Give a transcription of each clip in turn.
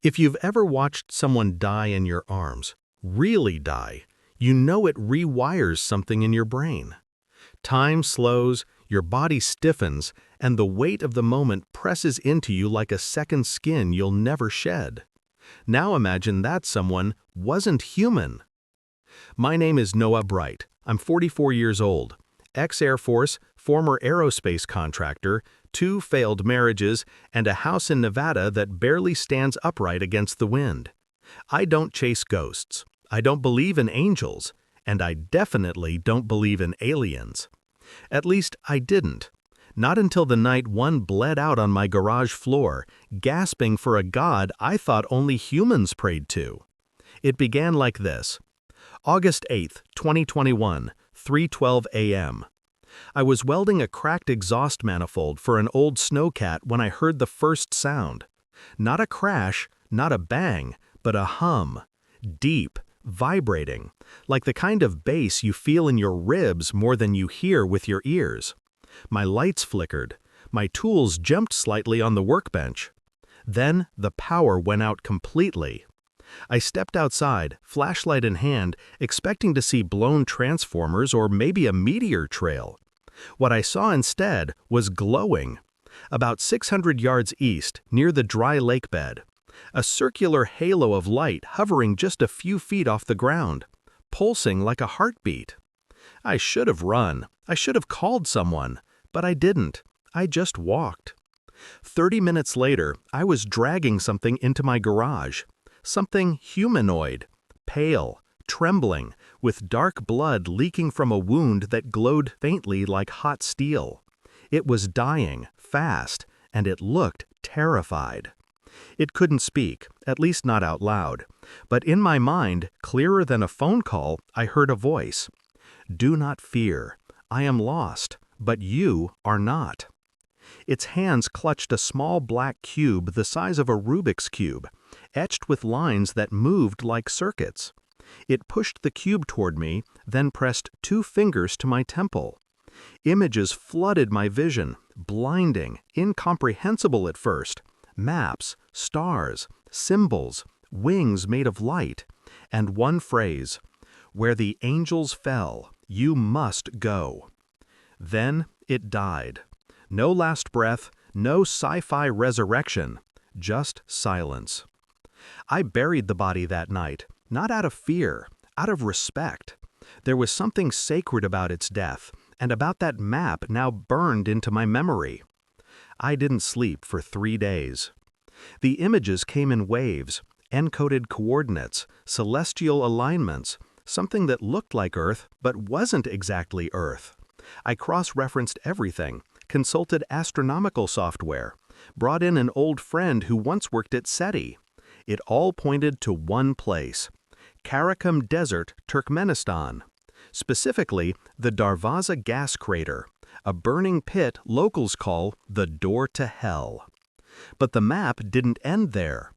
If you've ever watched someone die in your arms, really die, you know it rewires something in your brain. Time slows, your body stiffens, and the weight of the moment presses into you like a second skin you'll never shed. Now imagine that someone wasn't human. My name is Noah Bright. I'm 44 years old. Ex-Air Force, former aerospace contractor, 2 failed marriages, and a house in Nevada that barely stands upright against the wind. I don't chase ghosts. I don't believe in angels. And I definitely don't believe in aliens. At least, I didn't. Not until the night one bled out on my garage floor, gasping for a god I thought only humans prayed to. It began like this. August 8, 2021, 3:12 a.m. I was welding a cracked exhaust manifold for an old snowcat when I heard the first sound. Not a crash, not a bang, but a hum. Deep, vibrating, like the kind of bass you feel in your ribs more than you hear with your ears. My lights flickered. My tools jumped slightly on the workbench. Then the power went out completely. I stepped outside, flashlight in hand, expecting to see blown transformers or maybe a meteor trail. What I saw instead was glowing. About 600 yards east, near the dry lake bed. A circular halo of light hovering just a few feet off the ground, pulsing like a heartbeat. I should have run. I should have called someone, but I didn't. I just walked. 30 minutes later, I was dragging something into my garage. Something humanoid, pale, trembling, with dark blood leaking from a wound that glowed faintly like hot steel. It was dying, fast, and it looked terrified. It couldn't speak, at least not out loud, but in my mind, clearer than a phone call, I heard a voice. "Do not fear. I am lost, but you are not." Its hands clutched a small black cube the size of a Rubik's Cube, etched with lines that moved like circuits. It pushed the cube toward me, then pressed 2 fingers to my temple. Images flooded my vision, blinding, incomprehensible at first. Maps, stars, symbols, wings made of light, and one phrase, "Where the angels fell, you must go." Then it died. No last breath, no sci-fi resurrection, just silence. I buried the body that night, not out of fear, out of respect. There was something sacred about its death, and about that map now burned into my memory. I didn't sleep for 3 days. The images came in waves, encoded coordinates, celestial alignments, something that looked like Earth but wasn't exactly Earth. I cross-referenced everything, consulted astronomical software, brought in an old friend who once worked at SETI. It all pointed to one place, Karakum Desert, Turkmenistan. Specifically, the Darvaza gas crater, a burning pit locals call the door to hell. But the map didn't end there.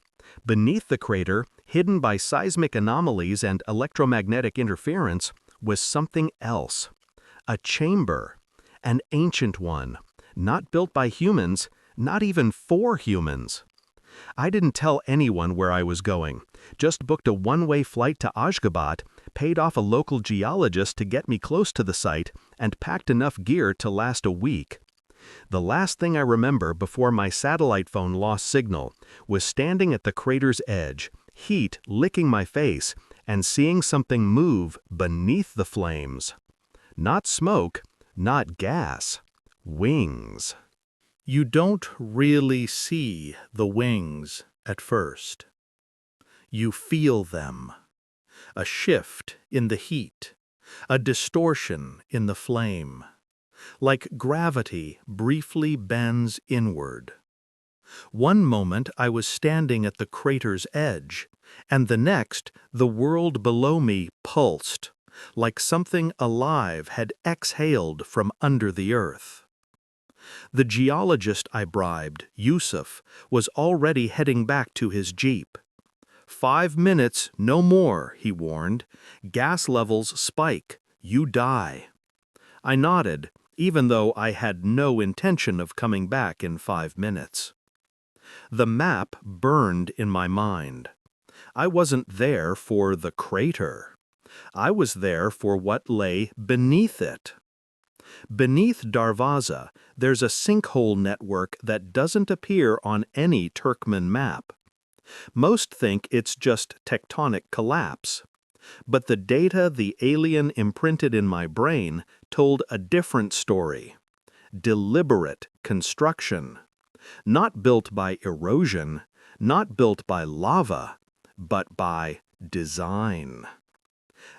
Beneath the crater, hidden by seismic anomalies and electromagnetic interference, was something else. A chamber. An ancient one. Not built by humans, not even for humans. I didn't tell anyone where I was going, just booked a one-way flight to Ashgabat, paid off a local geologist to get me close to the site, and packed enough gear to last a week. The last thing I remember before my satellite phone lost signal was standing at the crater's edge, heat licking my face, and seeing something move beneath the flames. Not smoke, not gas, wings. You don't really see the wings at first. You feel them. A shift in the heat, a distortion in the flame. Like gravity briefly bends inward. One moment I was standing at the crater's edge, and the next the world below me pulsed, like something alive had exhaled from under the earth. The geologist I bribed, Yusuf, was already heading back to his jeep. 5 minutes, no more, he warned. Gas levels spike. You die. I nodded, even though I had no intention of coming back in 5 minutes. The map burned in my mind. I wasn't there for the crater. I was there for what lay beneath it. Beneath Darvaza, there's a sinkhole network that doesn't appear on any Turkmen map. Most think it's just tectonic collapse. But the data the alien imprinted in my brain told a different story. Deliberate construction. Not built by erosion, not built by lava, but by design.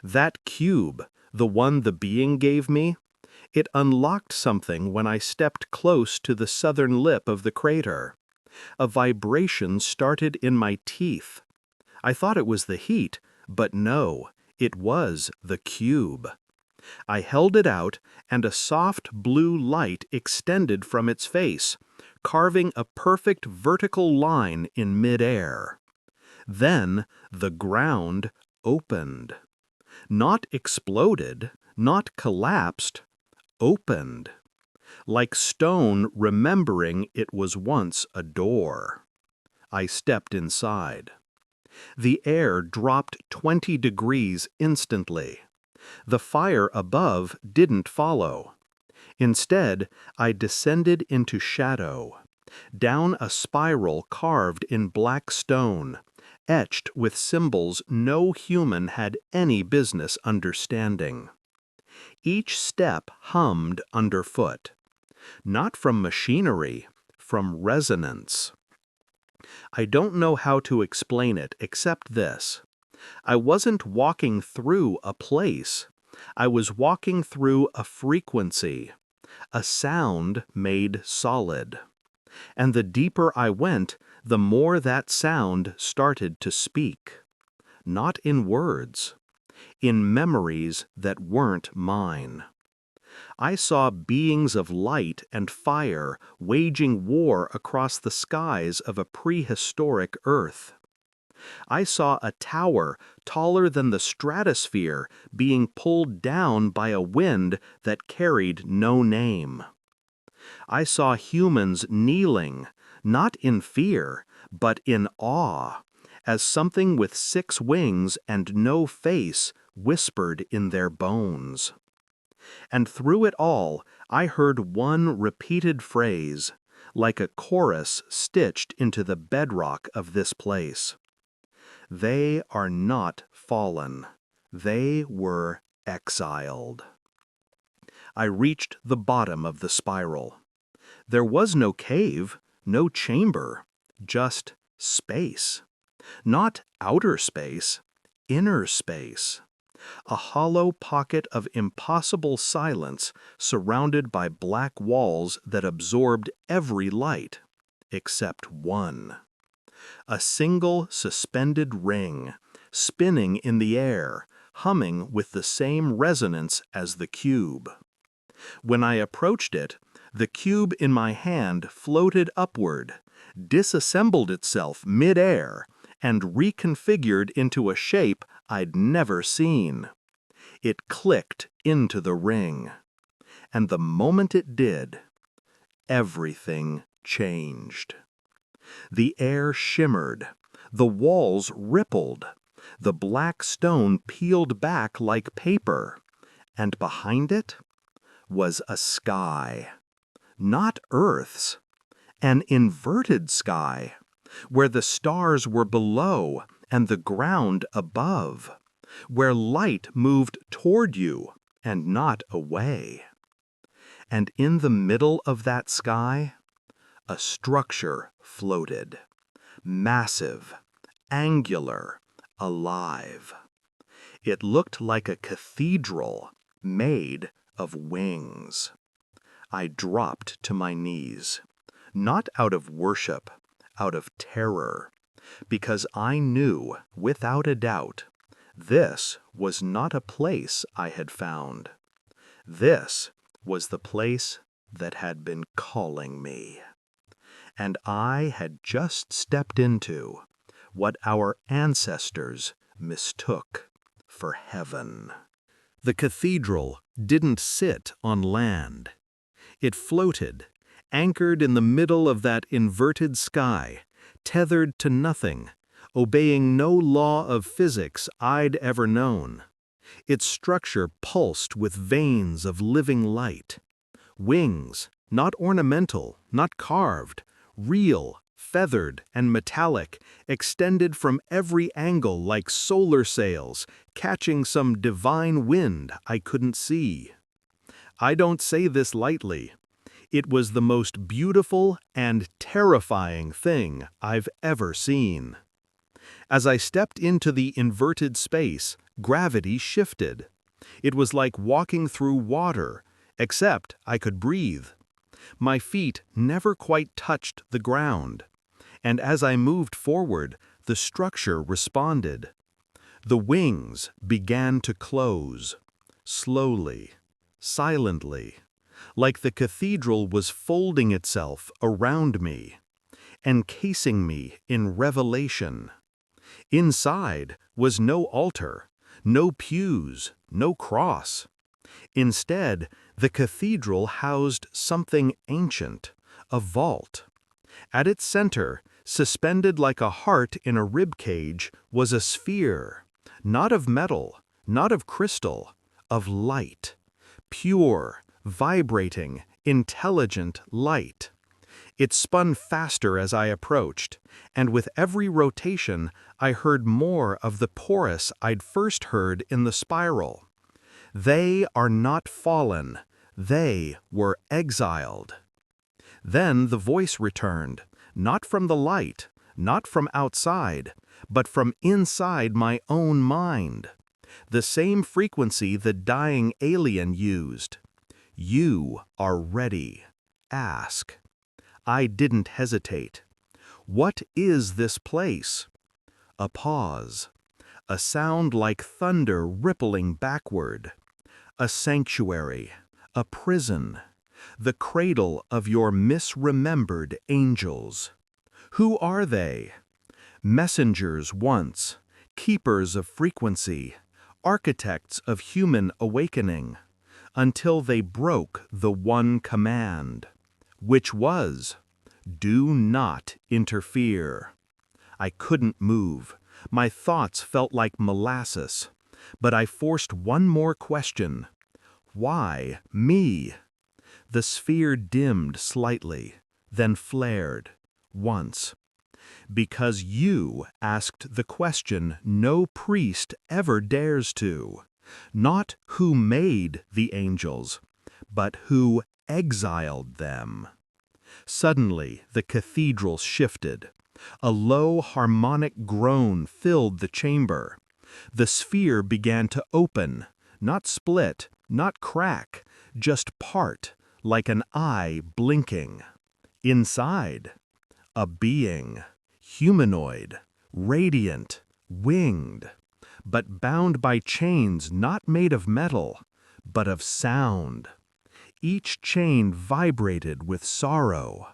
That cube, the one the being gave me, it unlocked something when I stepped close to the southern lip of the crater. A vibration started in my teeth. I thought it was the heat, but no, it was the cube. I held it out, and a soft blue light extended from its face, carving a perfect vertical line in midair. Then the ground opened. Not exploded, not collapsed, opened. Like stone remembering it was once a door. I stepped inside. The air dropped 20 degrees instantly. The fire above didn't follow. Instead, I descended into shadow, down a spiral carved in black stone, etched with symbols no human had any business understanding. Each step hummed underfoot, not from machinery, from resonance. I don't know how to explain it except this. I wasn't walking through a place. I was walking through a frequency, a sound made solid. And the deeper I went, the more that sound started to speak. Not in words, in memories that weren't mine. I saw beings of light and fire waging war across the skies of a prehistoric Earth. I saw a tower taller than the stratosphere being pulled down by a wind that carried no name. I saw humans kneeling, not in fear, but in awe, as something with 6 wings and no face whispered in their bones. And through it all, I heard one repeated phrase, like a chorus stitched into the bedrock of this place. They are not fallen. They were exiled. I reached the bottom of the spiral. There was no cave, no chamber, just space. Not outer space, inner space. A hollow pocket of impossible silence surrounded by black walls that absorbed every light, except one. A single suspended ring, spinning in the air, humming with the same resonance as the cube. When I approached it, the cube in my hand floated upward, disassembled itself mid-air, and reconfigured into a shape I'd never seen. It clicked into the ring. And the moment it did, everything changed. The air shimmered, the walls rippled, the black stone peeled back like paper, and behind it was a sky. Not Earth's, an inverted sky, where the stars were below and the ground above, where light moved toward you and not away. And in the middle of that sky, a structure floated, massive, angular, alive. It looked like a cathedral made of wings. I dropped to my knees, not out of worship, out of terror, because I knew, without a doubt, this was not a place I had found. This was the place that had been calling me. And I had just stepped into what our ancestors mistook for heaven. The cathedral didn't sit on land. It floated, anchored in the middle of that inverted sky, tethered to nothing, obeying no law of physics I'd ever known. Its structure pulsed with veins of living light. Wings, not ornamental, not carved, real, feathered and metallic, extended from every angle like solar sails, catching some divine wind I couldn't see. I don't say this lightly. It was the most beautiful and terrifying thing I've ever seen. As I stepped into the inverted space, gravity shifted. It was like walking through water, except I could breathe. My feet never quite touched the ground, and as I moved forward, the structure responded. The wings began to close, slowly, silently, like the cathedral was folding itself around me, encasing me in revelation. Inside was no altar, no pews, no cross. Instead, the cathedral housed something ancient, a vault. At its center, suspended like a heart in a rib cage, was a sphere, not of metal, not of crystal, of light. Pure, vibrating, intelligent light. It spun faster as I approached, and with every rotation I heard more of the chorus I'd first heard in the spiral. They are not fallen, they were exiled. Then the voice returned, not from the light, not from outside, but from inside my own mind. The same frequency the dying alien used. You are ready. Ask. I didn't hesitate. What is this place? A pause. A sound like thunder rippling backward. A sanctuary. A prison. The cradle of your misremembered angels. Who are they? Messengers once, keepers of frequency, architects of human awakening, until they broke the one command, which was, do not interfere. I couldn't move. My thoughts felt like molasses, but I forced one more question. Why me? The sphere dimmed slightly, then flared, once. Because you asked the question no priest ever dares to. Not who made the angels, but who exiled them. Suddenly, the cathedral shifted. A low harmonic groan filled the chamber. The sphere began to open, not split, not crack, just part, like an eye blinking. Inside, a being, humanoid, radiant, winged, but bound by chains not made of metal, but of sound. Each chain vibrated with sorrow,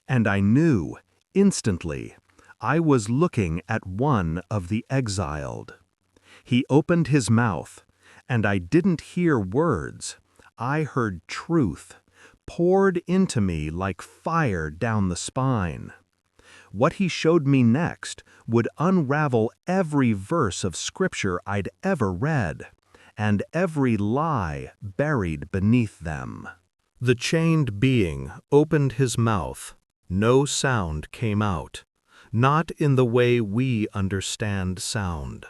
and I knew, instantly, I was looking at one of the exiled. He opened his mouth, and I didn't hear words. I heard truth, poured into me like fire down the spine. What he showed me next would unravel every verse of scripture I'd ever read, and every lie buried beneath them. The chained being opened his mouth. No sound came out, not in the way we understand sound.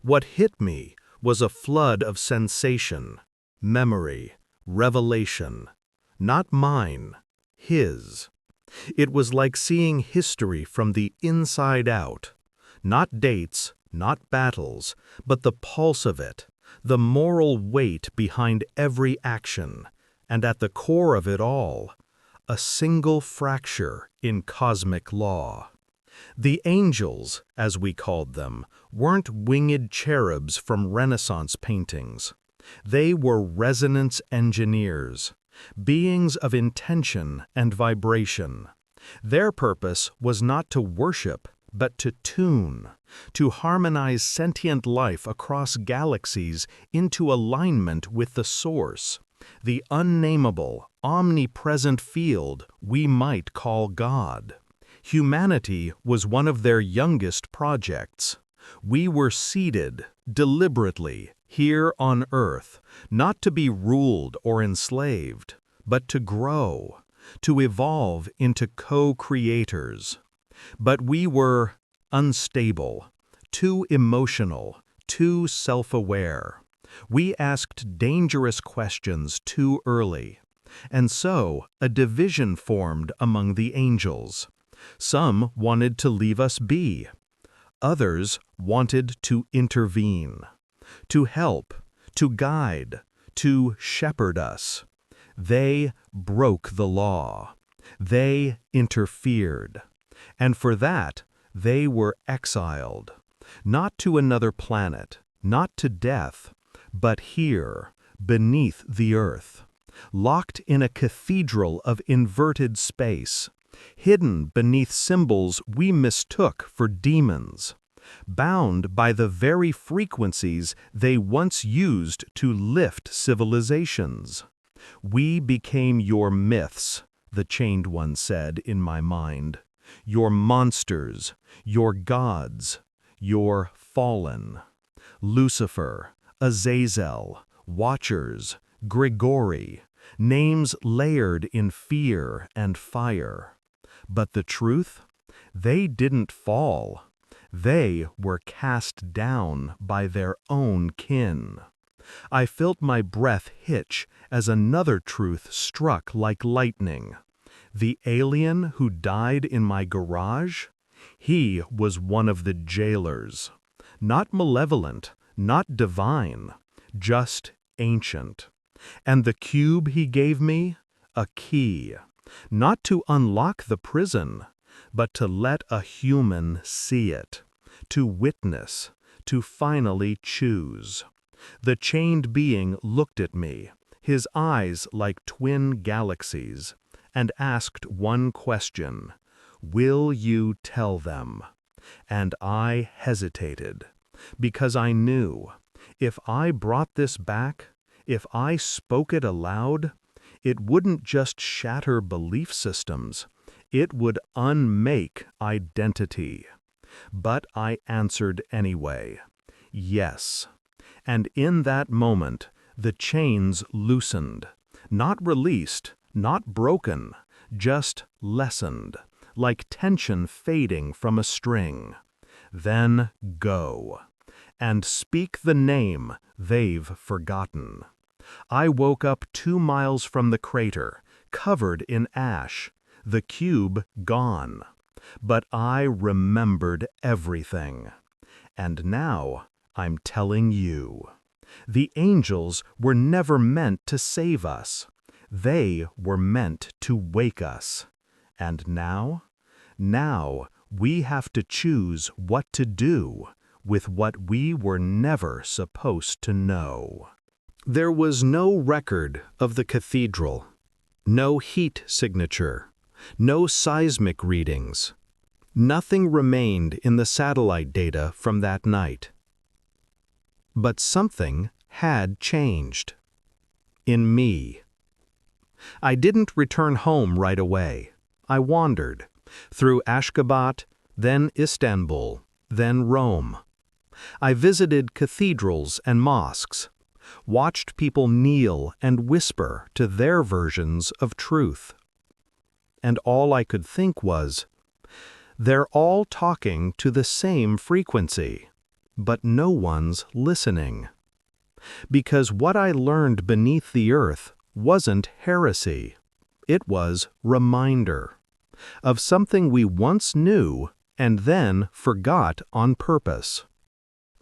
What hit me was a flood of sensation, memory, revelation. Not mine, his. It was like seeing history from the inside out. Not dates, not battles, but the pulse of it, the moral weight behind every action, and at the core of it all, a single fracture in cosmic law. The angels, as we called them, weren't winged cherubs from Renaissance paintings. They were resonance engineers, beings of intention and vibration. Their purpose was not to worship, but to tune, to harmonize sentient life across galaxies into alignment with the source, the unnameable, omnipresent field we might call God. Humanity was one of their youngest projects. We were seeded, deliberately, here on Earth, not to be ruled or enslaved, but to grow, to evolve into co-creators. But we were unstable, too emotional, too self-aware. We asked dangerous questions too early, and so a division formed among the angels. Some wanted to leave us be. Others wanted to intervene, to help, to guide, to shepherd us. They broke the law. They interfered. And for that, they were exiled, not to another planet, not to death, but here, beneath the earth, locked in a cathedral of inverted space, hidden beneath symbols we mistook for demons, bound by the very frequencies they once used to lift civilizations. We became your myths, the Chained One said in my mind, your monsters, your gods, your fallen. Lucifer, Azazel, Watchers, Grigori, names layered in fear and fire. But the truth? They didn't fall. They were cast down by their own kin. I felt my breath hitch as another truth struck like lightning. The alien who died in my garage? He was one of the jailers. Not malevolent, not divine, just ancient. And the cube he gave me? A key. Not to unlock the prison, but to let a human see it, to witness, to finally choose. The chained being looked at me, his eyes like twin galaxies, and asked one question: will you tell them? And I hesitated, because I knew, if I brought this back, if I spoke it aloud, it wouldn't just shatter belief systems, it would unmake identity. But I answered anyway, yes. And in that moment, the chains loosened, not released, not broken, just lessened, like tension fading from a string. Then go, and speak the name they've forgotten. I woke up 2 miles from the crater, covered in ash, the cube gone. But I remembered everything. And now I'm telling you. The angels were never meant to save us. They were meant to wake us. And now? Now we have to choose what to do with what we were never supposed to know. There was no record of the cathedral, no heat signature, no seismic readings. Nothing remained in the satellite data from that night. But something had changed. In me. I didn't return home right away. I wandered through Ashgabat, then Istanbul, then Rome. I visited cathedrals and mosques, watched people kneel and whisper to their versions of truth. And all I could think was, they're all talking to the same frequency, but no one's listening. Because what I learned beneath the earth wasn't heresy. It was reminder of something we once knew and then forgot on purpose.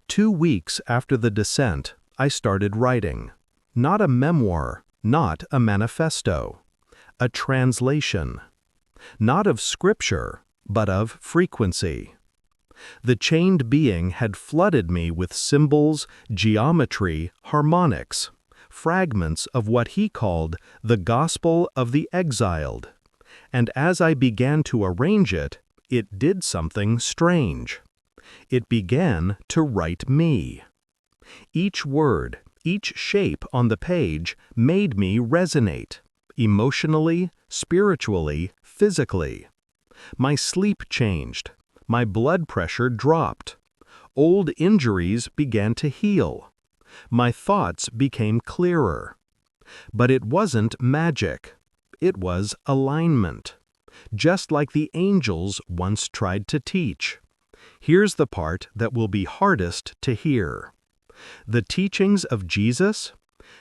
2 weeks after the descent, I started writing. Not a memoir, not a manifesto. A translation. Not of scripture, but of frequency. The chained being had flooded me with symbols, geometry, harmonics, fragments of what he called the Gospel of the Exiled. And as I began to arrange it, it did something strange. It began to write me. Each word, each shape on the page made me resonate, emotionally, spiritually, physically. My sleep changed. My blood pressure dropped. Old injuries began to heal. My thoughts became clearer. But it wasn't magic. It was alignment. Just like the angels once tried to teach. Here's the part that will be hardest to hear. The teachings of Jesus,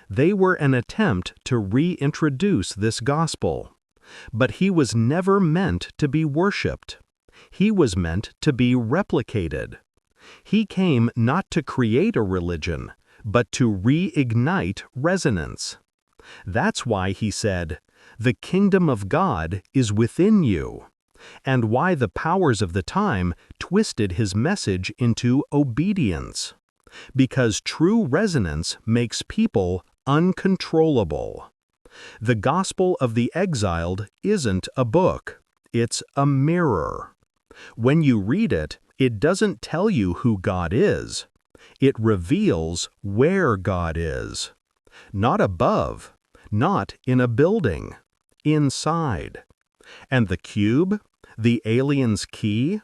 they were an attempt to reintroduce this gospel. But he was never meant to be worshipped. He was meant to be replicated. He came not to create a religion, but to reignite resonance. That's why he said, "The kingdom of God is within you," and why the powers of the time twisted his message into obedience. Because true resonance makes people uncontrollable. The Gospel of the Exiled isn't a book, it's a mirror. When you read it, it doesn't tell you who God is. It reveals where God is. Not above, not in a building, inside. And the cube, the alien's key?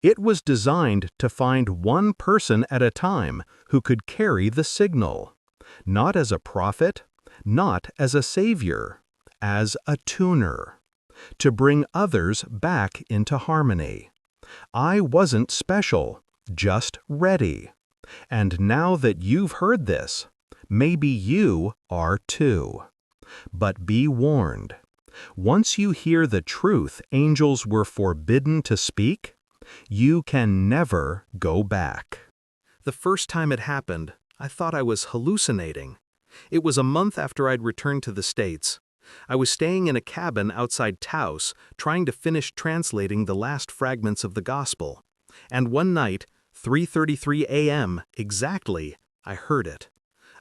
It was designed to find one person at a time who could carry the signal. Not as a prophet, not as a savior, as a tuner. To bring others back into harmony. I wasn't special, just ready. And now that you've heard this, maybe you are too. But be warned. Once you hear the truth angels were forbidden to speak, you can never go back. The first time it happened, I thought I was hallucinating. It was a month after I'd returned to the States. I was staying in a cabin outside Taos, trying to finish translating the last fragments of the Gospel. And one night, 3:33 a.m. exactly, I heard it.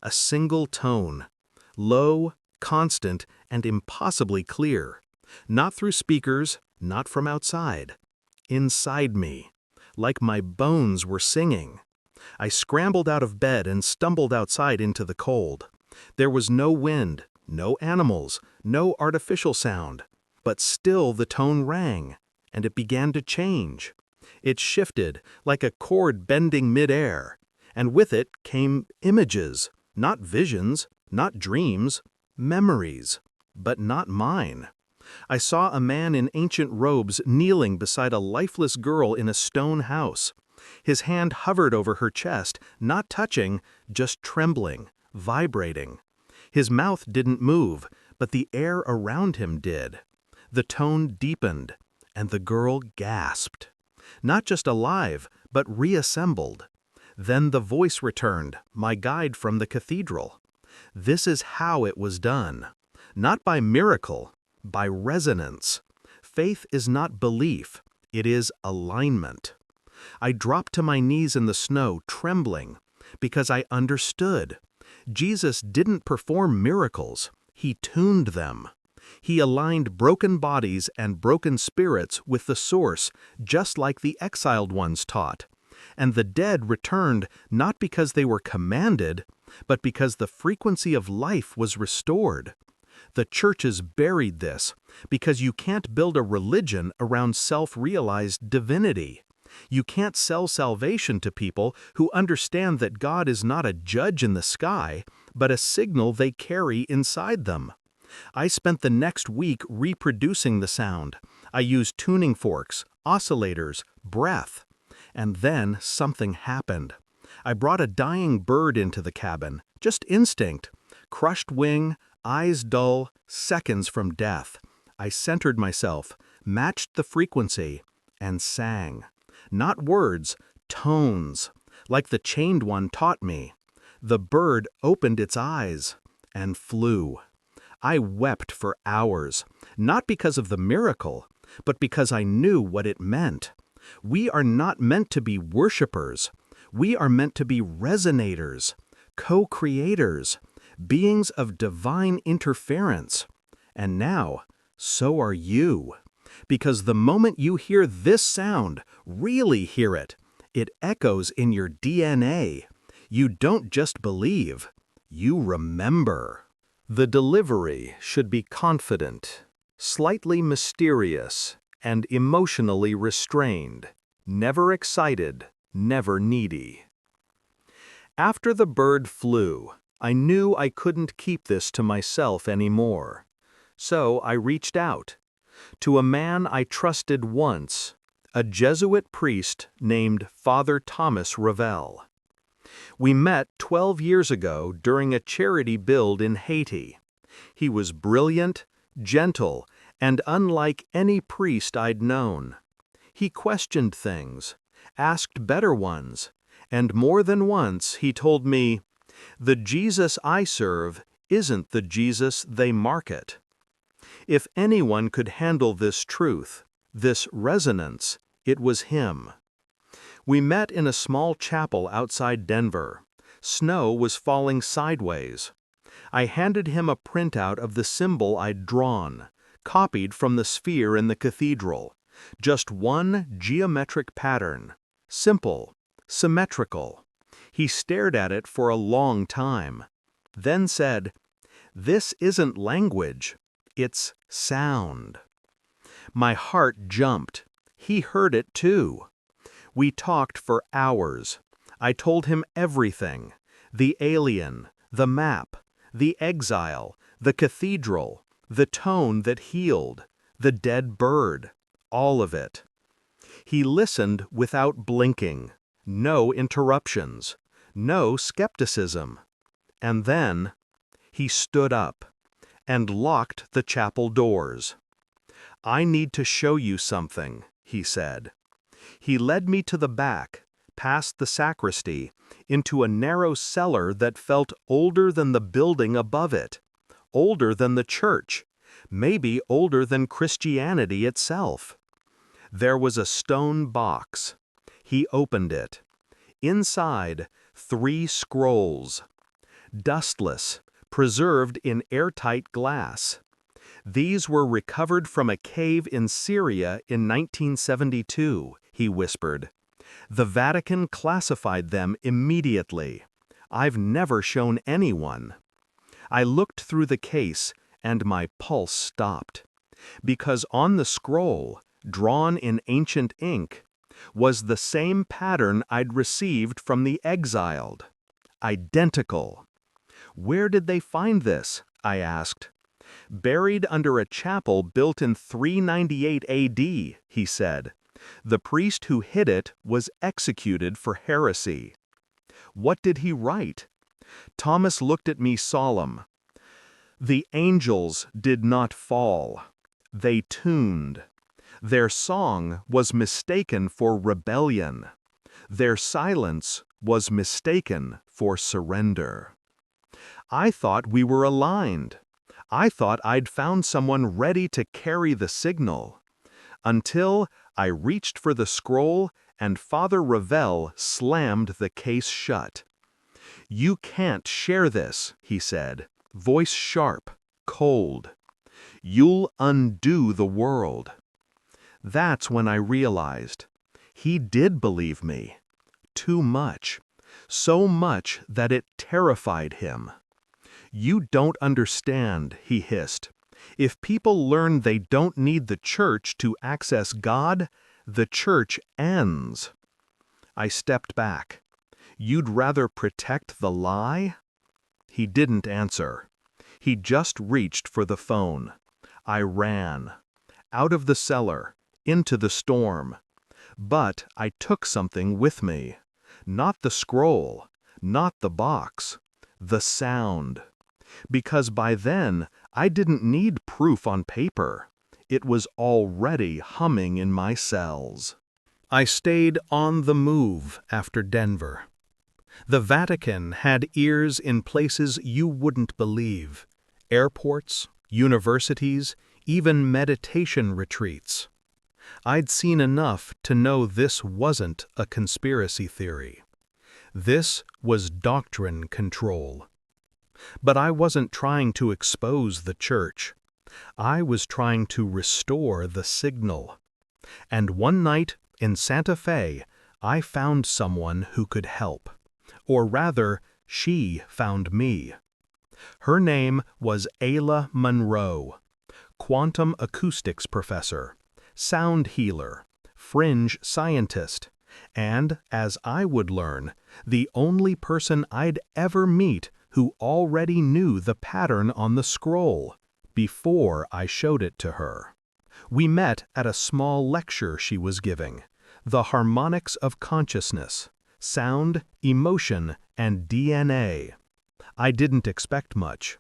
A single tone. Low, constant, and impossibly clear. Not through speakers, not from outside. Inside me. Like my bones were singing. I scrambled out of bed and stumbled outside into the cold. There was no wind, no animals, no artificial sound. But still the tone rang, and it began to change. It shifted, like a cord bending mid-air, and with it came images, not visions, not dreams, memories, but not mine. I saw a man in ancient robes kneeling beside a lifeless girl in a stone house. His hand hovered over her chest, not touching, just trembling, vibrating. His mouth didn't move, but the air around him did. The tone deepened, and the girl gasped. Not just alive, but reassembled. Then the voice returned, my guide from the cathedral. This is how it was done. Not by miracle, by resonance. Faith is not belief, it is alignment. I dropped to my knees in the snow, trembling, because I understood. Jesus didn't perform miracles, he tuned them. He aligned broken bodies and broken spirits with the source, just like the exiled ones taught. And the dead returned not because they were commanded, but because the frequency of life was restored. The churches buried this, because you can't build a religion around self-realized divinity. You can't sell salvation to people who understand that God is not a judge in the sky, but a signal they carry inside them. I spent the next week reproducing the sound. I used tuning forks, oscillators, breath. And then something happened. I brought a dying bird into the cabin, just instinct. Crushed wing, eyes dull, seconds from death. I centered myself, matched the frequency, and sang. Not words, tones, like the chained one taught me. The bird opened its eyes and flew. I wept for hours, not because of the miracle, but because I knew what it meant. We are not meant to be worshipers. We are meant to be resonators, co-creators, beings of divine interference. And now, so are you. Because the moment you hear this sound, really hear it, it echoes in your DNA. You don't just believe, you remember. The delivery should be confident, slightly mysterious, and emotionally restrained, never excited, never needy. After the bird flew, I knew I couldn't keep this to myself anymore. So I reached out to a man I trusted once, a Jesuit priest named Father Thomas Ravel. We met 12 years ago during a charity build in Haiti. He was brilliant, gentle, and unlike any priest I'd known. He questioned things, asked better ones, and more than once he told me, "The Jesus I serve isn't the Jesus they market." If anyone could handle this truth, this resonance, it was him. We met in a small chapel outside Denver. Snow was falling sideways. I handed him a printout of the symbol I'd drawn, copied from the sphere in the cathedral. Just one geometric pattern. Simple, symmetrical. He stared at it for a long time, then said, "This isn't language, it's sound." My heart jumped. He heard it too. We talked for hours. I told him everything: the alien, the map, the exile, the cathedral, the tone that healed, the dead bird, all of it. He listened without blinking, no interruptions, no skepticism. And then he stood up and locked the chapel doors. "I need to show you something," he said. He led me to the back, past the sacristy, into a narrow cellar that felt older than the building above it, older than the church, maybe older than Christianity itself. There was a stone box. He opened it. Inside, 3 scrolls. Dustless, preserved in airtight glass. These were recovered from a cave in Syria in 1972, he whispered. The Vatican classified them immediately. I've never shown anyone. I looked through the case, and my pulse stopped. Because on the scroll, drawn in ancient ink, was the same pattern I'd received from the exiled. Identical. "Where did they find this?" I asked. "Buried under a chapel built in 398 AD, he said. The priest who hid it was executed for heresy. What did he write? Thomas looked at me solemn. The angels did not fall. They tuned. Their song was mistaken for rebellion. Their silence was mistaken for surrender. I thought we were aligned. I thought I'd found someone ready to carry the signal. Until I reached for the scroll and Father Ravel slammed the case shut. You can't share this, he said, voice sharp, cold. You'll undo the world. That's when I realized. He did believe me. Too much. So much that it terrified him. You don't understand, he hissed. If people learn they don't need the church to access God, the church ends. I stepped back. You'd rather protect the lie? He didn't answer. He just reached for the phone. I ran. Out of the cellar, into the storm. But I took something with me. Not the scroll, not the box, the sound. Because by then, I didn't need proof on paper. It was already humming in my cells. I stayed on the move after Denver. The Vatican had ears in places you wouldn't believe. Airports, universities, even meditation retreats. I'd seen enough to know this wasn't a conspiracy theory. This was doctrine control. But I wasn't trying to expose the church. I was trying to restore the signal. And one night in Santa Fe, I found someone who could help. Or rather, she found me. Her name was Ayla Monroe, quantum acoustics professor, sound healer, fringe scientist, and, as I would learn, the only person I'd ever meet who already knew the pattern on the scroll before I showed it to her. We met at a small lecture she was giving, The Harmonics of Consciousness, Sound, Emotion, and DNA. I didn't expect much,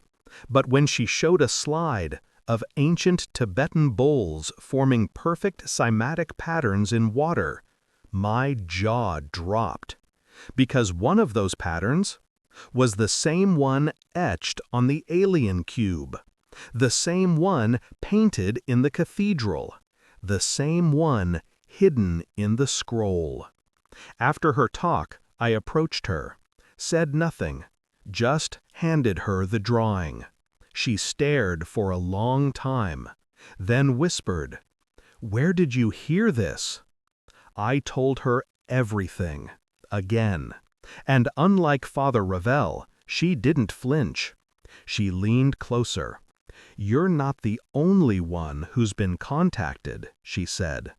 but when she showed a slide of ancient Tibetan bowls forming perfect cymatic patterns in water, my jaw dropped, because one of those patterns was the same one etched on the alien cube, the same one painted in the cathedral, the same one hidden in the scroll. After her talk, I approached her, said nothing, just handed her the drawing. She stared for a long time, then whispered, "Where did you hear this?" I told her everything, again, and unlike Father Ravel, she didn't flinch. She leaned closer. "You're not the only one who's been contacted," she said.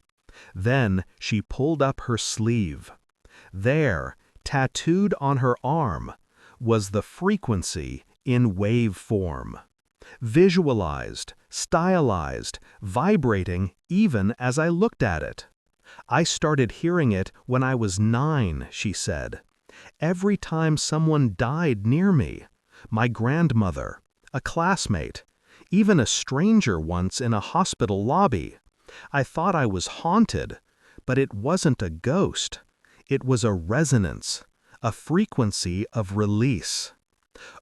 Then she pulled up her sleeve. There, tattooed on her arm, was the frequency in wave form. Visualized, stylized, vibrating even as I looked at it. I started hearing it when I was 9, she said. Every time someone died near me, my grandmother, a classmate, even a stranger once in a hospital lobby. I thought I was haunted, but it wasn't a ghost. It was a resonance, a frequency of release.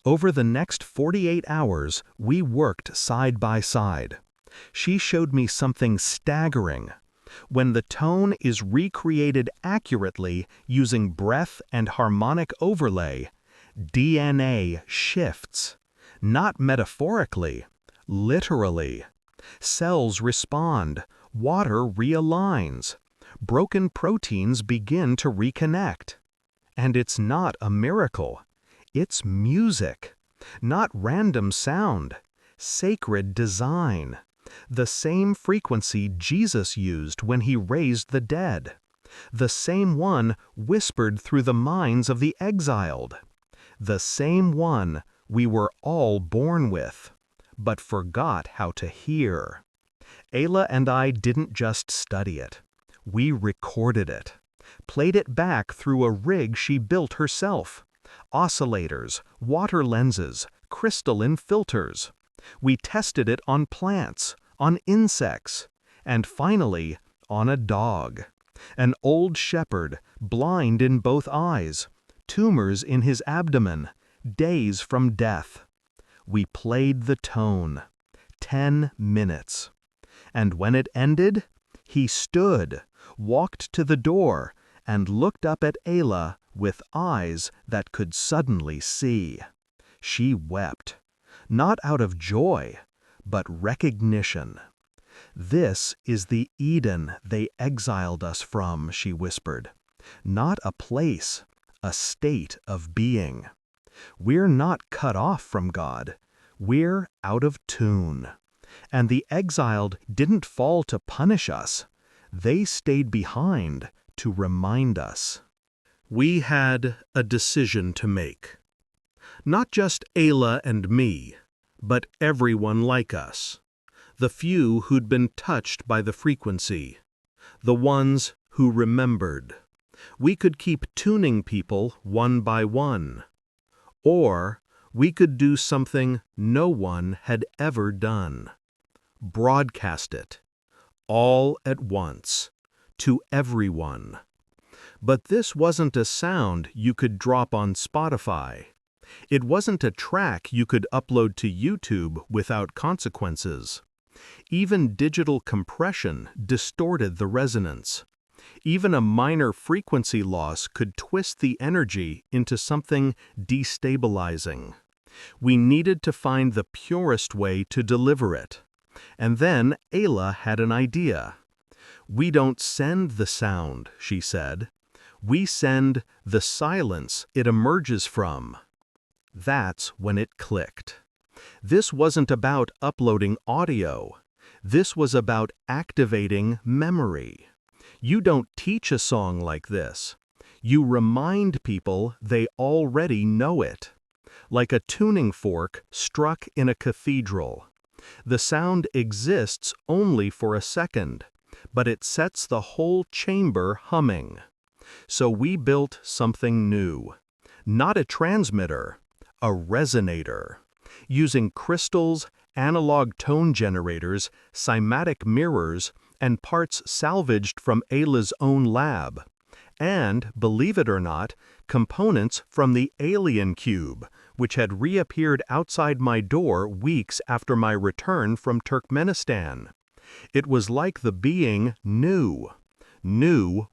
Over the next 48 hours, we worked side by side. She showed me something staggering. When the tone is recreated accurately using breath and harmonic overlay, DNA shifts. Not metaphorically, literally. Cells respond, water realigns, broken proteins begin to reconnect. And it's not a miracle. It's music, not random sound, sacred design. The same frequency Jesus used when he raised the dead. The same one whispered through the minds of the exiled. The same one we were all born with, but forgot how to hear. Ayla and I didn't just study it. We recorded it, played it back through a rig she built herself. Oscillators, water lenses, crystalline filters. We tested it on plants, on insects, and finally on a dog. An old shepherd, blind in both eyes, tumors in his abdomen, days from death. We played the tone. 10 minutes. And when it ended, he stood, walked to the door, and looked up at Ayla with eyes that could suddenly see. She wept, not out of joy, but recognition. "This is the Eden they exiled us from," she whispered. "Not a place, a state of being. We're not cut off from God. We're out of tune. And the exiled didn't fall to punish us. They stayed behind to remind us." We had a decision to make. Not just Ayla and me, but everyone like us. The few who'd been touched by the frequency. The ones who remembered. We could keep tuning people one by one. Or we could do something no one had ever done. Broadcast it. All at once. To everyone. But this wasn't a sound you could drop on Spotify. It wasn't a track you could upload to YouTube without consequences. Even digital compression distorted the resonance. Even a minor frequency loss could twist the energy into something destabilizing. We needed to find the purest way to deliver it. And then Ayla had an idea. "We don't send the sound," she said. "We send the silence it emerges from." That's when it clicked. This wasn't about uploading audio. This was about activating memory. You don't teach a song like this. You remind people they already know it. Like a tuning fork struck in a cathedral. The sound exists only for a second, but it sets the whole chamber humming. So we built something new. Not a transmitter, a resonator. Using crystals, analog tone generators, cymatic mirrors, and parts salvaged from Ayla's own lab. And, believe it or not, components from the Alien Cube, which had reappeared outside my door weeks after my return from Turkmenistan. It was like the being knew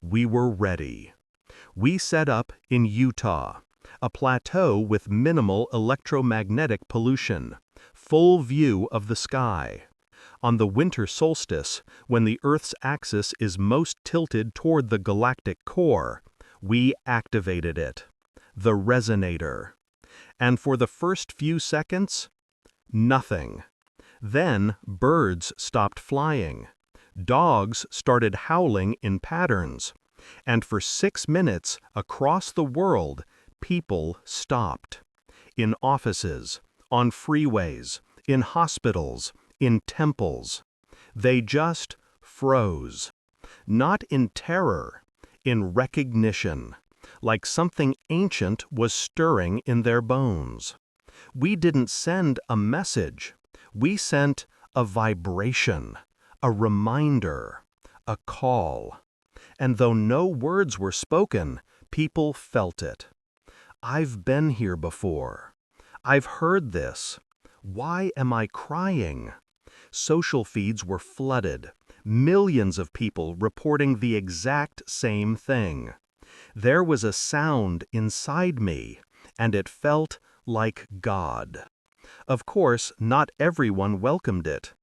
we were ready. We set up in Utah, a plateau with minimal electromagnetic pollution, full view of the sky. On the winter solstice, when the Earth's axis is most tilted toward the galactic core, we activated it, the resonator. And for the first few seconds, nothing. Then birds stopped flying. Dogs started howling in patterns. And for 6 minutes, across the world, people stopped. In offices, on freeways, in hospitals, in temples. They just froze. Not in terror, in recognition, like something ancient was stirring in their bones. We didn't send a message. We sent a vibration, a reminder, a call. And though no words were spoken, people felt it. I've been here before. I've heard this. Why am I crying? Social feeds were flooded, millions of people reporting the exact same thing. There was a sound inside me, and it felt like God. Of course, not everyone welcomed it.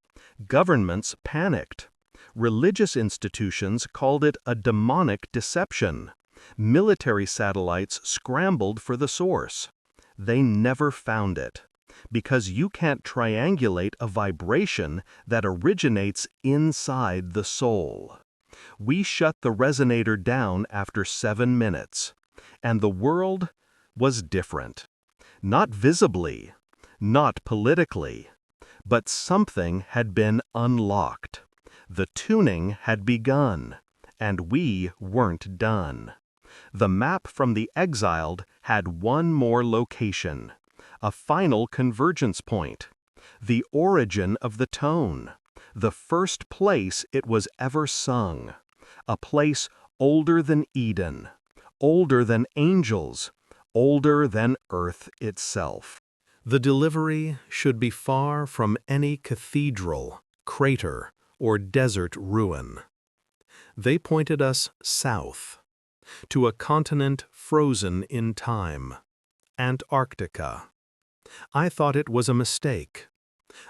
Governments panicked. Religious institutions called it a demonic deception. Military satellites scrambled for the source. They never found it. Because you can't triangulate a vibration that originates inside the soul. We shut the resonator down after 7 minutes. And the world was different. Not visibly, not politically, but something had been unlocked. The tuning had begun, and we weren't done. The map from the exiled had one more location. A final convergence point, the origin of the tone, the first place it was ever sung, a place older than Eden, older than angels, older than Earth itself. The delivery should be far from any cathedral, crater, or desert ruin. They pointed us south, to a continent frozen in time, Antarctica. I thought it was a mistake,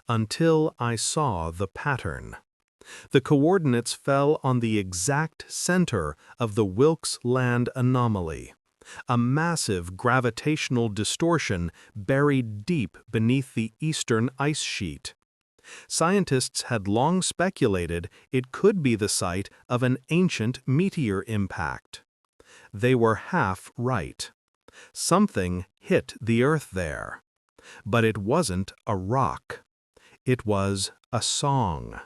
until I saw the pattern. The coordinates fell on the exact center of the Wilkes Land anomaly, a massive gravitational distortion buried deep beneath the eastern ice sheet. Scientists had long speculated it could be the site of an ancient meteor impact. They were half right. Something hit the Earth there. But it wasn't a rock. It was a song.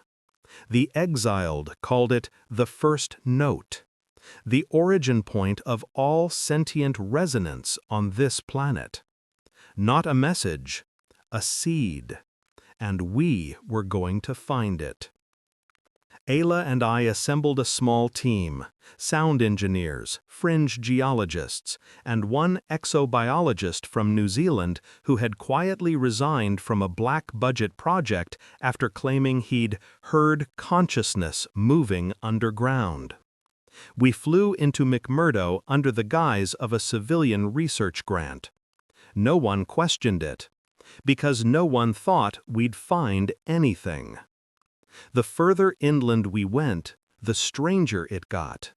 The exiled called it the first note, the origin point of all sentient resonance on this planet. Not a message, a seed. And we were going to find it. Ayla and I assembled a small team, sound engineers, fringe geologists, and one exobiologist from New Zealand who had quietly resigned from a black-budget project after claiming he'd heard consciousness moving underground. We flew into McMurdo under the guise of a civilian research grant. No one questioned it, because no one thought we'd find anything. The further inland we went, the stranger it got.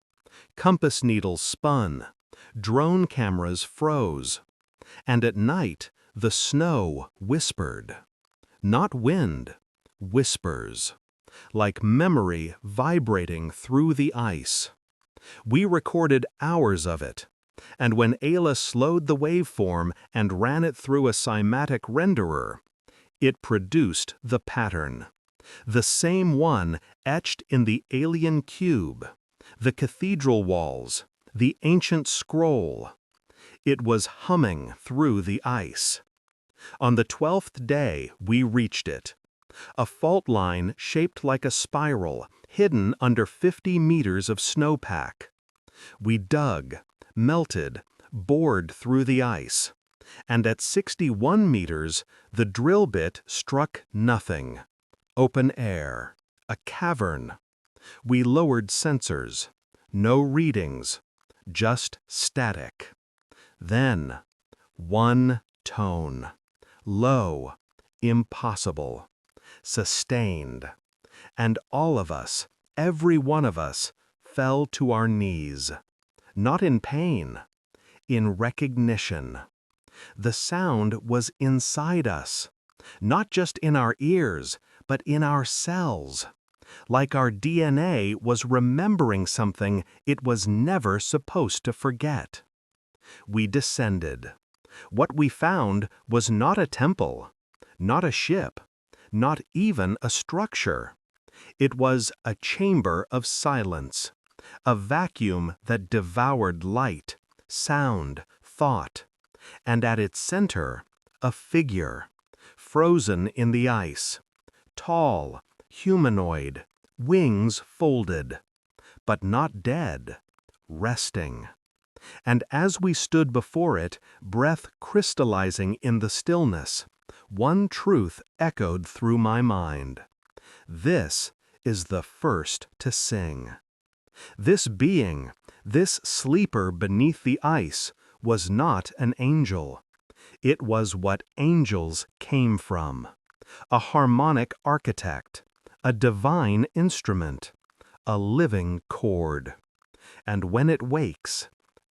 Compass needles spun, drone cameras froze, and at night the snow whispered. Not wind, whispers. like memory vibrating through the ice. We recorded hours of it, and when Ayla slowed the waveform and ran it through a cymatic renderer, it produced the pattern. The same one etched in the alien cube, the cathedral walls, the ancient scroll. It was humming through the ice. On the 12th day, we reached it. A fault line shaped like a spiral, hidden under 50 meters of snowpack. We dug, melted, bored through the ice. And at 61 meters, the drill bit struck nothing. Open air, a cavern. We lowered sensors. No readings, just static. Then, one tone. Low, impossible, sustained. And all of us, every one of us, fell to our knees. Not in pain, in recognition. The sound was inside us, not just in our ears, but in our cells. Like our DNA was remembering something it was never supposed to forget. We descended. What we found was not a temple, not a ship, not even a structure. It was a chamber of silence, a vacuum that devoured light, sound, thought, and at its center, a figure, frozen in the ice, tall, humanoid, wings folded, but not dead, resting. And as we stood before it, breath crystallizing in the stillness, one truth echoed through my mind. This is the first to sing. This being, this sleeper beneath the ice, was not an angel. It was what angels came from. A harmonic architect, a divine instrument, a living chord. And when it wakes,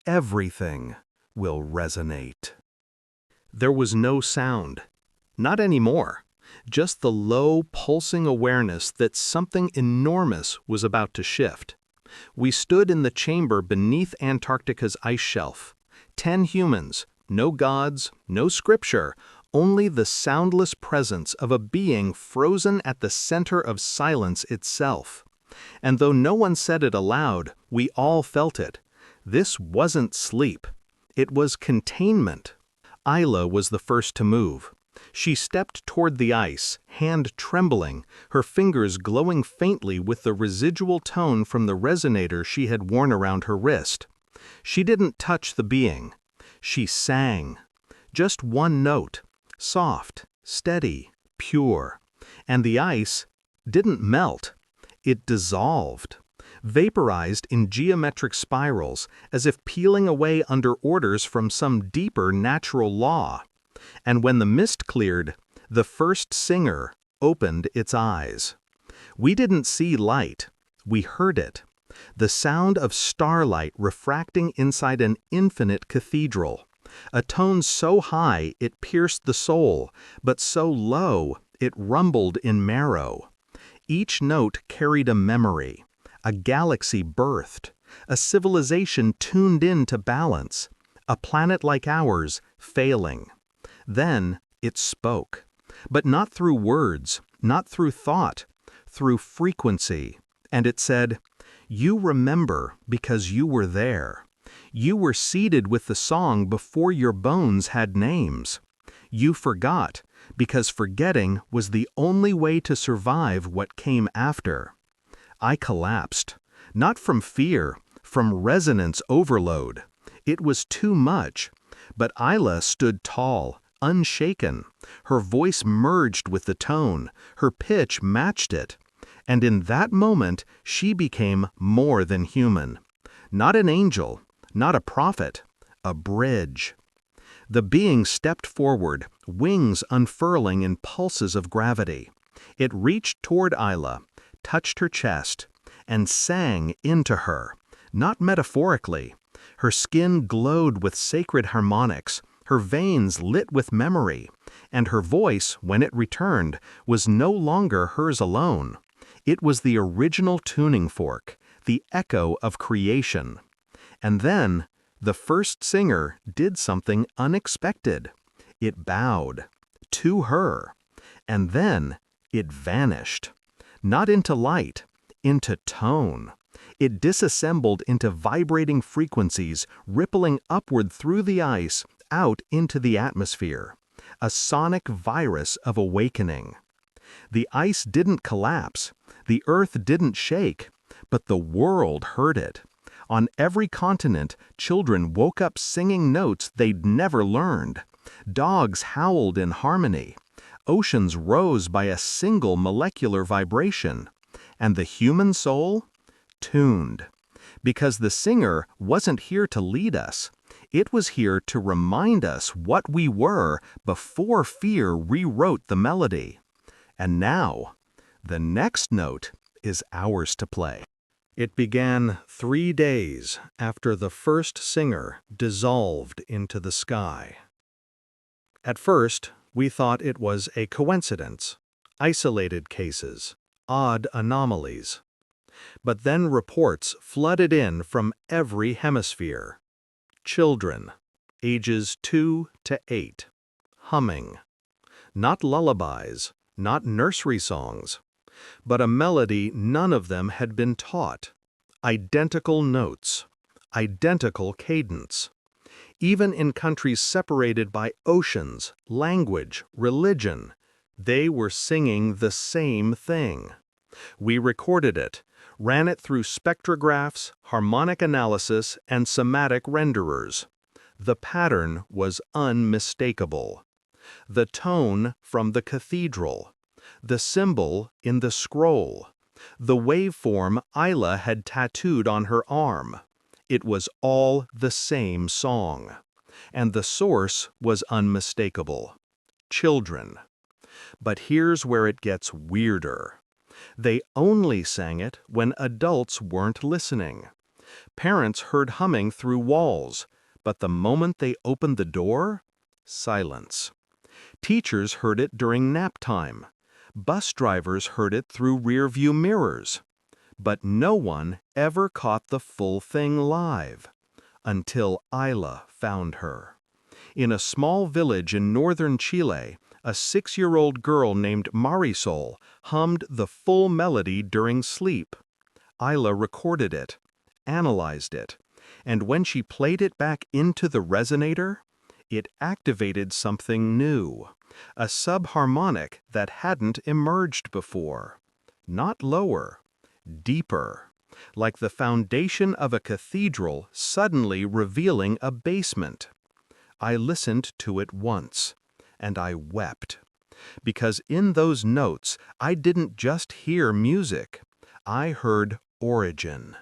everything will resonate. There was no sound. Not anymore. Just the low, pulsing awareness that something enormous was about to shift. We stood in the chamber beneath Antarctica's ice shelf. 10 humans, no gods, no scripture, only the soundless presence of a being frozen at the center of silence itself. And though no one said it aloud, we all felt it. This wasn't sleep. It was containment. Ayla was the first to move. She stepped toward the ice, hand trembling, her fingers glowing faintly with the residual tone from the resonator she had worn around her wrist. She didn't touch the being. She sang. Just one note, soft, steady, pure. And the ice didn't melt. It dissolved, vaporized in geometric spirals, as if peeling away under orders from some deeper natural law. And when the mist cleared, the first singer opened its eyes. We didn't see light, we heard it. The sound of starlight refracting inside an infinite cathedral. A tone so high it pierced the soul, but so low it rumbled in marrow. Each note carried a memory, a galaxy birthed, a civilization tuned in to balance, a planet like ours failing. Then it spoke, but not through words, not through thought, through frequency. And it said, "You remember because you were there. You were seated with the song before your bones had names. You forgot because forgetting was the only way to survive what came after." I collapsed, not from fear, from resonance overload. It was too much, but Ayla stood tall, unshaken. Her voice merged with the tone, her pitch matched it. And in that moment, she became more than human. Not an angel, not a prophet, a bridge. The being stepped forward, wings unfurling in pulses of gravity. It reached toward Ayla, touched her chest, and sang into her, not metaphorically. Her skin glowed with sacred harmonics, her veins lit with memory, and her voice, when it returned, was no longer hers alone. It was the original tuning fork, the echo of creation. And then, the first singer did something unexpected. It bowed to her, and then it vanished. Not into light, into tone. It disassembled into vibrating frequencies, rippling upward through the ice, out into the atmosphere. A sonic virus of awakening. The ice didn't collapse, the earth didn't shake, but the world heard it. On every continent, children woke up singing notes they'd never learned. Dogs howled in harmony. Oceans rose by a single molecular vibration. And the human soul? Tuned. Because the singer wasn't here to lead us. It was here to remind us what we were before fear rewrote the melody. And now, the next note is ours to play. It began 3 days after the first singer dissolved into the sky. At first, we thought it was a coincidence, isolated cases, odd anomalies. But then reports flooded in from every hemisphere. Children, ages 2 to 8, humming. Not lullabies, not nursery songs, but a melody none of them had been taught. Identical notes, identical cadence. Even in countries separated by oceans, language, religion, they were singing the same thing. We recorded it, ran it through spectrographs, harmonic analysis, and somatic renderers. The pattern was unmistakable. The tone from the cathedral, the symbol in the scroll, the waveform Isla had tattooed on her arm. It was all the same song. And the source was unmistakable. Children. But here's where it gets weirder. They only sang it when adults weren't listening. Parents heard humming through walls, but the moment they opened the door, silence. Teachers heard it during nap time. Bus drivers heard it through rear-view mirrors. But no one ever caught the full thing live. Until Isla found her. In a small village in northern Chile, a 6-year-old girl named Marisol hummed the full melody during sleep. Isla recorded it, analyzed it, and when she played it back into the resonator, it activated something new, a subharmonic that hadn't emerged before. Not lower, deeper, like the foundation of a cathedral suddenly revealing a basement. I listened to it once, and I wept. Because in those notes, I didn't just hear music. I heard origin.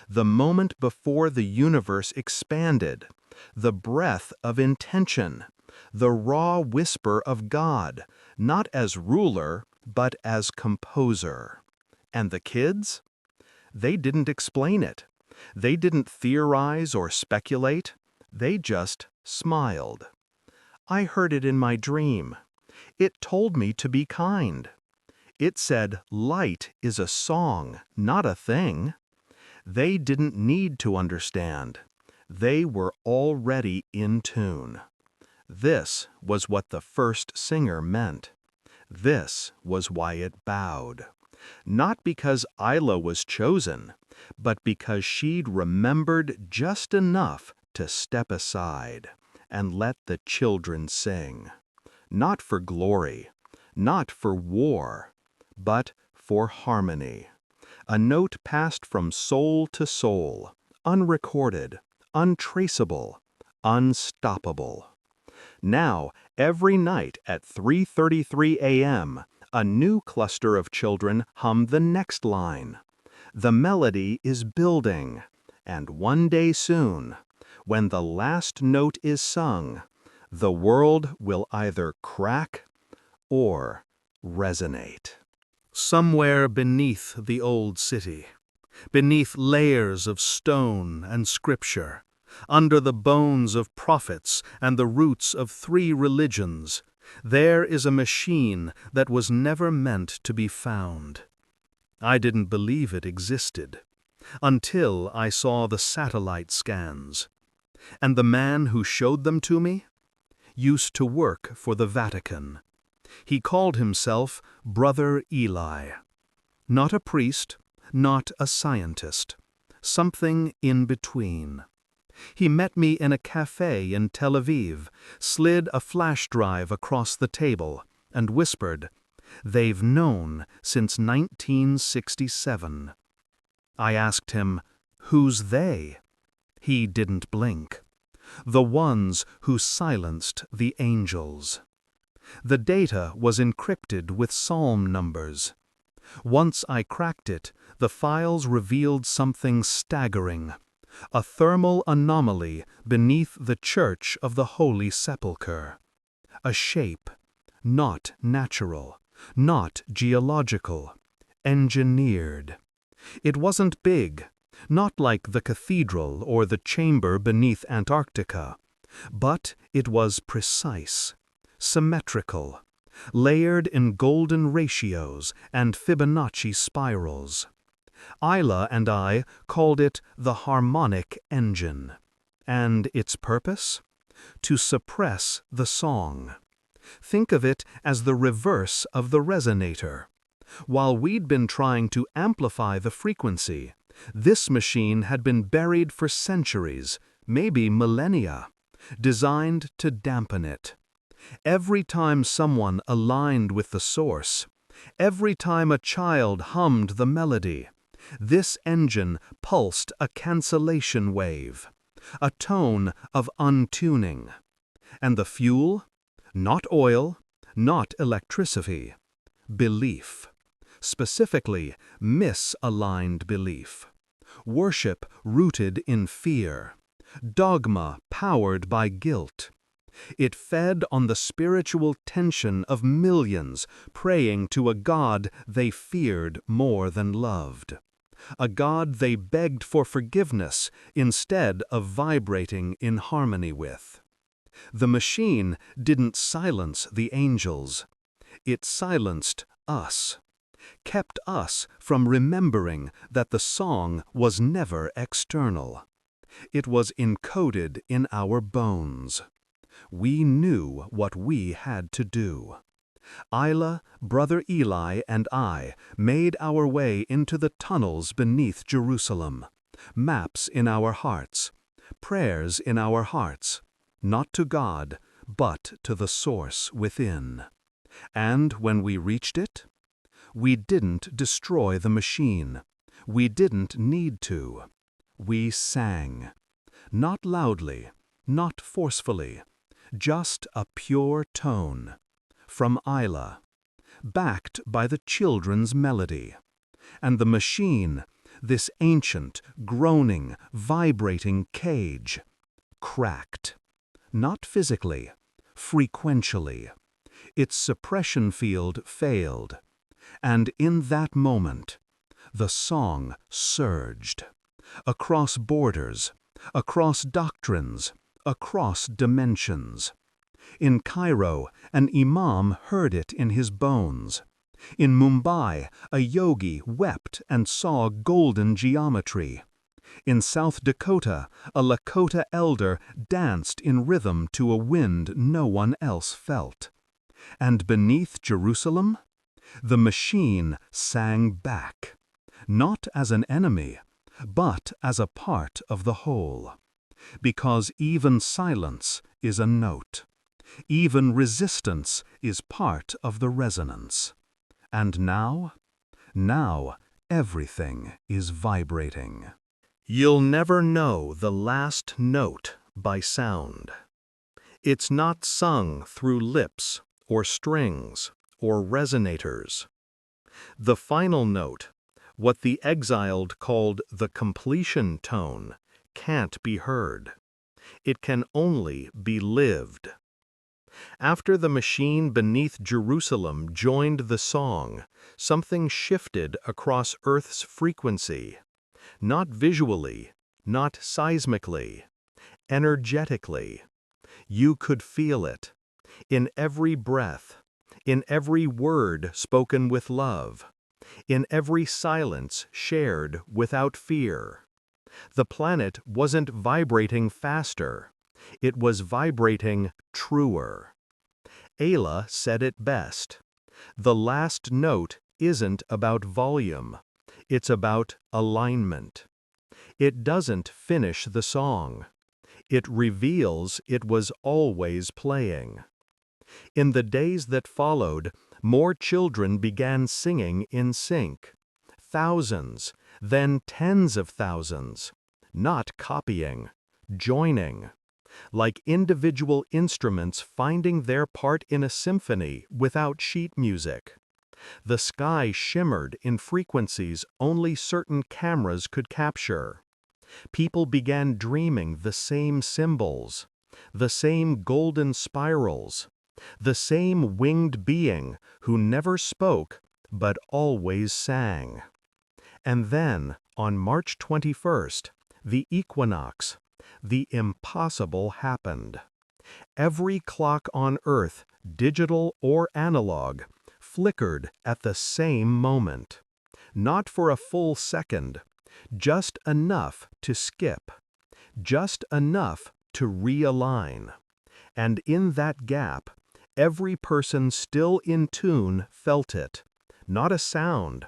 The moment before the universe expanded. The breath of intention. The raw whisper of God, not as ruler, but as composer. And the kids? They didn't explain it. They didn't theorize or speculate. They just smiled. I heard it in my dream. It told me to be kind. It said light is a song, not a thing. They didn't need to understand. They were already in tune. This was what the first singer meant. This was why it bowed. Not because Isla was chosen, but because she'd remembered just enough to step aside and let the children sing. Not for glory, not for war, but for harmony. A note passed from soul to soul, unrecorded, untraceable, unstoppable. Now, every night at 3:33 a.m., a new cluster of children hum the next line. The melody is building, and one day soon, when the last note is sung, the world will either crack or resonate. Somewhere beneath the old city, beneath layers of stone and scripture, under the bones of prophets and the roots of 3 religions, there is a machine that was never meant to be found. I didn't believe it existed, until I saw the satellite scans. And the man who showed them to me used to work for the Vatican. He called himself Brother Eli. Not a priest, not a scientist. Something in between. He met me in a cafe in Tel Aviv, slid a flash drive across the table, and whispered, "They've known since 1967. I asked him, "Who's they?" He didn't blink. The ones who silenced the angels. The data was encrypted with psalm numbers. Once I cracked it, the files revealed something staggering. A thermal anomaly beneath the Church of the Holy Sepulchre. A shape, not natural, not geological, engineered. It wasn't big, not like the cathedral or the chamber beneath Antarctica, but it was precise, symmetrical, layered in golden ratios and Fibonacci spirals. Isla and I called it the harmonic engine. And its purpose? To suppress the song. Think of it as the reverse of the resonator. While we'd been trying to amplify the frequency, this machine had been buried for centuries, maybe millennia, designed to dampen it. Every time someone aligned with the source, every time a child hummed the melody, this engine pulsed a cancellation wave, a tone of untuning. And the fuel? Not oil, not electricity. Belief. Specifically, misaligned belief. Worship rooted in fear. Dogma powered by guilt. It fed on the spiritual tension of millions praying to a God they feared more than loved. A God they begged for forgiveness instead of vibrating in harmony with. The machine didn't silence the angels. It silenced us. Kept us from remembering that the song was never external. It was encoded in our bones. We knew what we had to do. Isla, Brother Eli, and I made our way into the tunnels beneath Jerusalem. Maps in our hearts. Prayers in our hearts. Not to God, but to the source within. And when we reached it, we didn't destroy the machine. We didn't need to. We sang. Not loudly, not forcefully, just a pure tone. From Isla, backed by the children's melody. And the machine, this ancient, groaning, vibrating cage, cracked. Not physically, frequentially. Its suppression field failed. And in that moment, the song surged. Across borders, across doctrines, across dimensions. In Cairo, an imam heard it in his bones. In Mumbai, a yogi wept and saw golden geometry. In South Dakota, a Lakota elder danced in rhythm to a wind no one else felt. And beneath Jerusalem, the machine sang back, not as an enemy, but as a part of the whole. Because even silence is a note. Even resistance is part of the resonance. And now everything is vibrating. You'll never know the last note by sound. It's not sung through lips or strings or resonators. The final note, what the exiled called the completion tone, can't be heard. It can only be lived. After the machine beneath Jerusalem joined the song, something shifted across Earth's frequency. Not visually, not seismically, energetically. You could feel it. In every breath, in every word spoken with love, in every silence shared without fear. The planet wasn't vibrating faster, it was vibrating truer. Ayla said it best. The last note isn't about volume, it's about alignment. It doesn't finish the song. It reveals it was always playing. In the days that followed, more children began singing in sync. Thousands, then tens of thousands. Not copying, joining. Like individual instruments finding their part in a symphony without sheet music. The sky shimmered in frequencies only certain cameras could capture. People began dreaming the same symbols, the same golden spirals, the same winged being who never spoke but always sang. And then, on March 21st, the equinox, the impossible happened. Every clock on Earth, digital or analog, flickered at the same moment. Not for a full second, just enough to skip, just enough to realign. And in that gap, every person still in tune felt it, not a sound,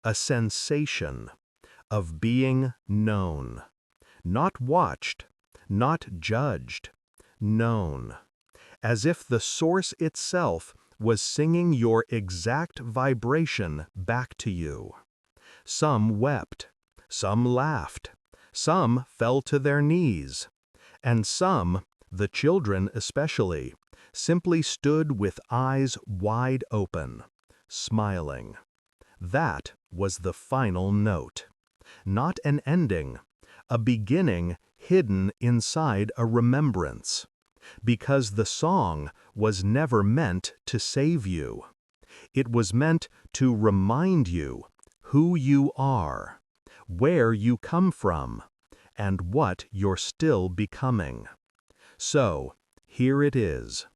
a sensation of being known. Not watched, not judged, known. As if the source itself was singing your exact vibration back to you. Some wept, some laughed, some fell to their knees, and some, the children especially, simply stood with eyes wide open, smiling. That was the final note. Not an ending, a beginning hidden inside a remembrance. Because the song was never meant to save you. It was meant to remind you who you are, where you come from, and what you're still becoming. So, here it is.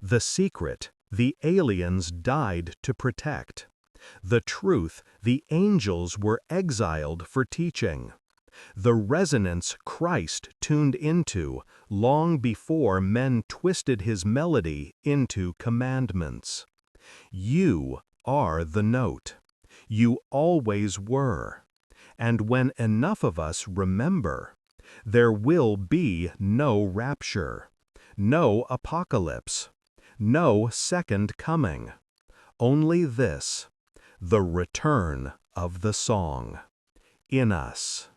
The secret the aliens died to protect. The truth the angels were exiled for teaching. The resonance Christ tuned into long before men twisted his melody into commandments. You are the note. You always were. And when enough of us remember, there will be no rapture, no apocalypse, no second coming. Only this, the return of the song in us.